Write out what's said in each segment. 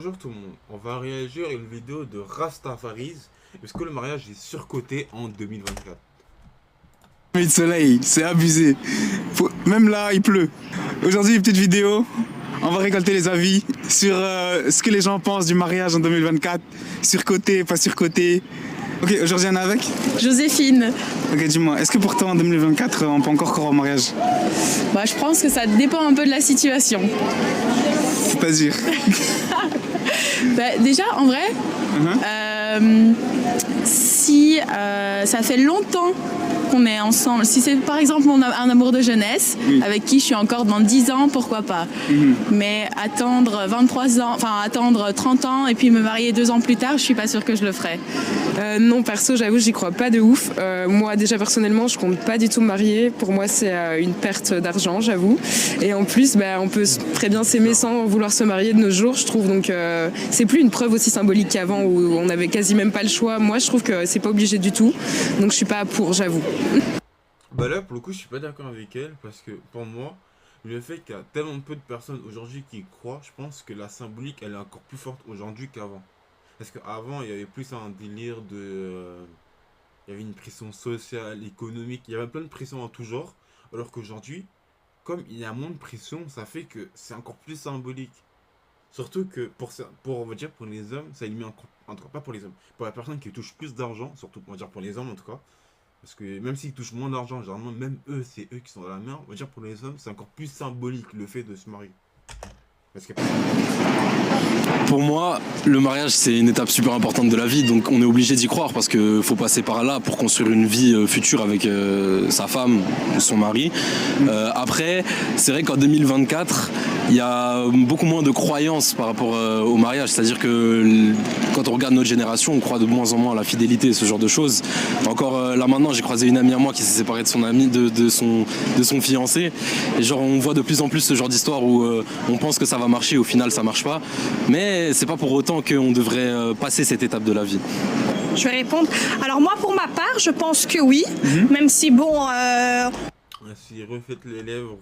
Bonjour tout le monde, on va réagir à une vidéo de Rastafariz. Est-ce que le mariage est surcoté en 2024? De soleil, c'est abusé. Même là, il pleut. Aujourd'hui, une petite vidéo. On va récolter les avis sur ce que les gens pensent du mariage en 2024. Surcoté, pas surcoté. Ok, aujourd'hui, on est avec Joséphine. Ok, dis-moi, est-ce que pour toi en 2024, on peut encore croire au mariage? Je pense que ça dépend un peu de la situation. C'est-à-dire Déjà, en vrai, si ça fait longtemps qu'on est ensemble, si c'est par exemple un amour de jeunesse, avec qui je suis encore dans 10 ans, pourquoi pas. Mais attendre 23 ans, attendre 30 ans et puis me marier 2 ans plus tard, je suis pas sûre que je le ferais. Non, perso, j'avoue, j'y crois pas de ouf. Moi, déjà, personnellement, je compte pas du tout me marier. Pour moi, c'est une perte d'argent, j'avoue. Et en plus, on peut très bien s'aimer sans vouloir se marier de nos jours, je trouve. Donc, c'est plus une preuve aussi symbolique qu'avant où on avait quasi même pas le choix. Moi, je trouve que c'est pas obligé du tout. Donc, je suis pas pour, j'avoue. Bah là, pour le coup, je suis pas d'accord avec elle parce que pour moi, le fait qu'il y a tellement peu de personnes aujourd'hui qui y croient, je pense que la symbolique, elle est encore plus forte aujourd'hui qu'avant. Parce qu'avant, il y avait plus un délire de... il y avait une pression sociale, économique, il y avait plein de pressions en tout genre. Alors qu'aujourd'hui, comme il y a moins de pression, ça fait que c'est encore plus symbolique. Surtout que on va dire pour les hommes, ça élimine en tout cas pas pour les hommes. Pour la personne qui touche plus d'argent, surtout on va dire pour les hommes en tout cas. Parce que même s'ils touchent moins d'argent, généralement même eux, c'est eux qui sont dans la merde. On va dire pour les hommes, c'est encore plus symbolique le fait de se marier. Parce que... Pour moi, le mariage, c'est une étape super importante de la vie, donc on est obligé d'y croire parce qu'il faut passer par là pour construire une vie future avec sa femme ou son mari. Après, c'est vrai qu'en 2024, il y a beaucoup moins de croyances par rapport au mariage, c'est-à-dire que quand on regarde notre génération, on croit de moins en moins à la fidélité, ce genre de choses. Encore là maintenant, j'ai croisé une amie à moi qui s'est séparée de son ami, de son fiancé, et genre on voit de plus en plus ce genre d'histoire où on pense que ça va marcher, au final ça marche pas, mais c'est pas pour autant qu'on devrait passer cette étape de la vie. Je vais répondre. Alors moi, pour ma part, je pense que oui, même si bon... Si refaites les lèvres...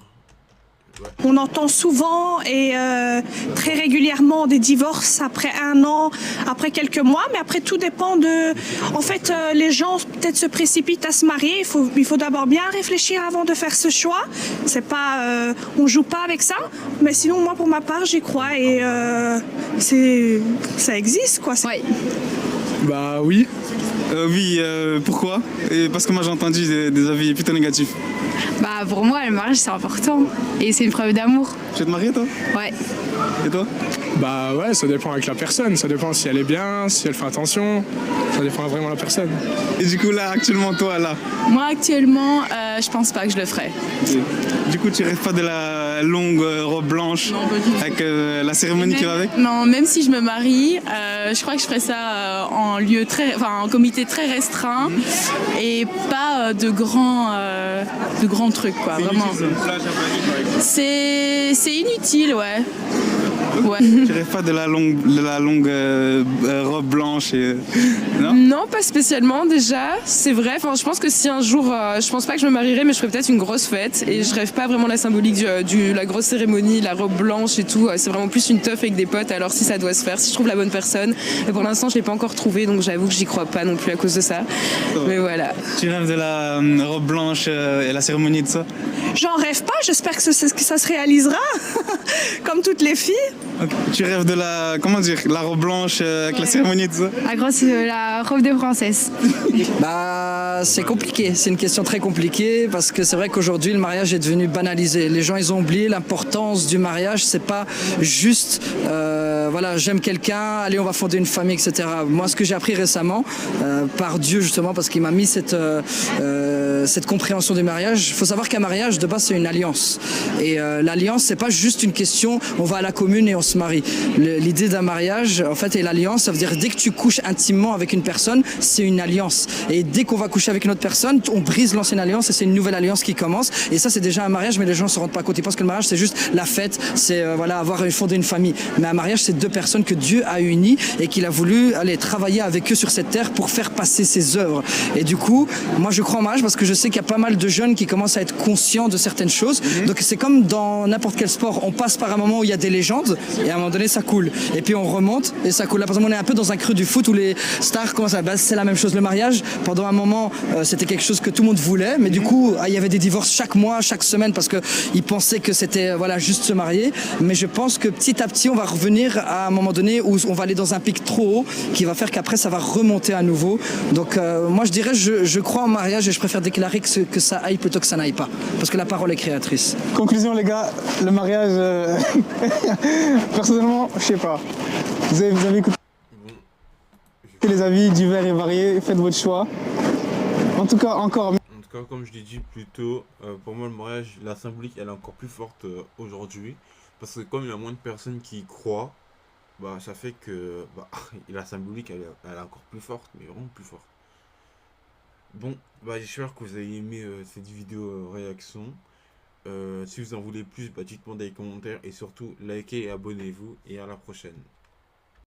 Ouais. On entend souvent et très régulièrement des divorces après 1 an, après quelques mois, mais après tout dépend de... En fait, les gens peut-être se précipitent à se marier, il faut d'abord bien réfléchir avant de faire ce choix. C'est pas... on joue pas avec ça, mais sinon moi pour ma part j'y crois et ça existe quoi. Oui. Bah oui. Oui, pourquoi? Parce que moi j'ai entendu des avis plutôt négatifs. Pour moi, le mariage, c'est important. Et c'est une preuve d'amour. Tu veux te marier toi? Ouais. Et toi? Ouais, ça dépend avec la personne, ça dépend si elle est bien, si elle fait attention, ça dépend vraiment de la personne. Et du coup là, actuellement toi là? Moi, actuellement, je pense pas que je le ferais. Du coup, tu rêves pas de la longue robe blanche? Non, pas du tout. Avec la cérémonie qui va avec? Non, même si je me marie, je crois que je ferais ça en comité très restreint et pas de grands trucs quoi. Vraiment. C'est inutile, ouais. Ouais. Tu rêves pas de la longue robe blanche et... Non? Non, pas spécialement déjà, c'est vrai. Je pense que si un jour, je pense pas que je me marierai, mais je ferais peut-être une grosse fête et je rêve pas vraiment de la symbolique de la grosse cérémonie, la robe blanche et tout. C'est vraiment plus une teuf avec des potes. Alors si ça doit se faire, si je trouve la bonne personne, mais pour l'instant je l'ai pas encore trouvé, donc j'avoue que j'y crois pas non plus à cause de ça. Mais voilà. Tu rêves de la robe blanche et la cérémonie de ça? J'en rêve pas, j'espère que ça se réalisera, comme toutes les filles. Okay. Tu rêves de la robe blanche avec la cérémonie de ça? La robe de princesse. C'est compliqué, c'est une question très compliquée parce que c'est vrai qu'aujourd'hui le mariage est devenu banalisé. Les gens ils ont oublié l'importance du mariage, c'est pas juste j'aime quelqu'un, allez on va fonder une famille, etc. Moi ce que j'ai appris récemment par Dieu justement parce qu'il m'a mis cette compréhension du mariage, il faut savoir qu'un mariage de base c'est une alliance et l'alliance c'est pas juste une question on va à la commune et on se marie. L'idée d'un mariage en fait et l'alliance ça veut dire dès que tu couches intimement avec une personne c'est une alliance et dès qu'on va coucher avec une autre personne on brise l'ancienne alliance et c'est une nouvelle alliance qui commence et ça c'est déjà un mariage mais les gens ne se rendent pas compte, ils pensent que le mariage c'est juste la fête, c'est fonder une famille, mais un mariage c'est 2 deux personnes que Dieu a unies et qu'il a voulu aller travailler avec eux sur cette terre pour faire passer ses œuvres. Et du coup, moi je crois en mariage parce que je sais qu'il y a pas mal de jeunes qui commencent à être conscients de certaines choses. Donc c'est comme dans n'importe quel sport, on passe par un moment où il y a des légendes et à un moment donné ça coule. Et puis on remonte et ça coule. Là par exemple on est un peu dans un creux du foot où les stars commencent à... c'est la même chose, le mariage. Pendant un moment c'était quelque chose que tout le monde voulait, mais du coup il y avait des divorces chaque mois, chaque semaine parce qu'ils pensaient que c'était voilà, juste se marier. Mais je pense que petit à petit on va revenir à un moment donné où on va aller dans un pic trop haut qui va faire qu'après ça va remonter à nouveau. Donc moi je dirais je crois en mariage et je préfère déclarer que ça aille plutôt que ça n'aille pas. Parce que la parole est créatrice. Conclusion les gars, le mariage, personnellement, je sais pas. Vous avez écouté les avis divers et variés, faites votre choix. En tout cas, comme je l'ai dit plus tôt, pour moi le mariage, la symbolique elle est encore plus forte aujourd'hui. Parce que comme il y a moins de personnes qui y croient, bah ça fait que la symbolique elle est encore plus forte, mais vraiment plus forte. Bon, bah j'espère que vous avez aimé cette vidéo réaction. Si vous en voulez plus, dites-moi dans les commentaires et surtout likez et abonnez-vous et à la prochaine.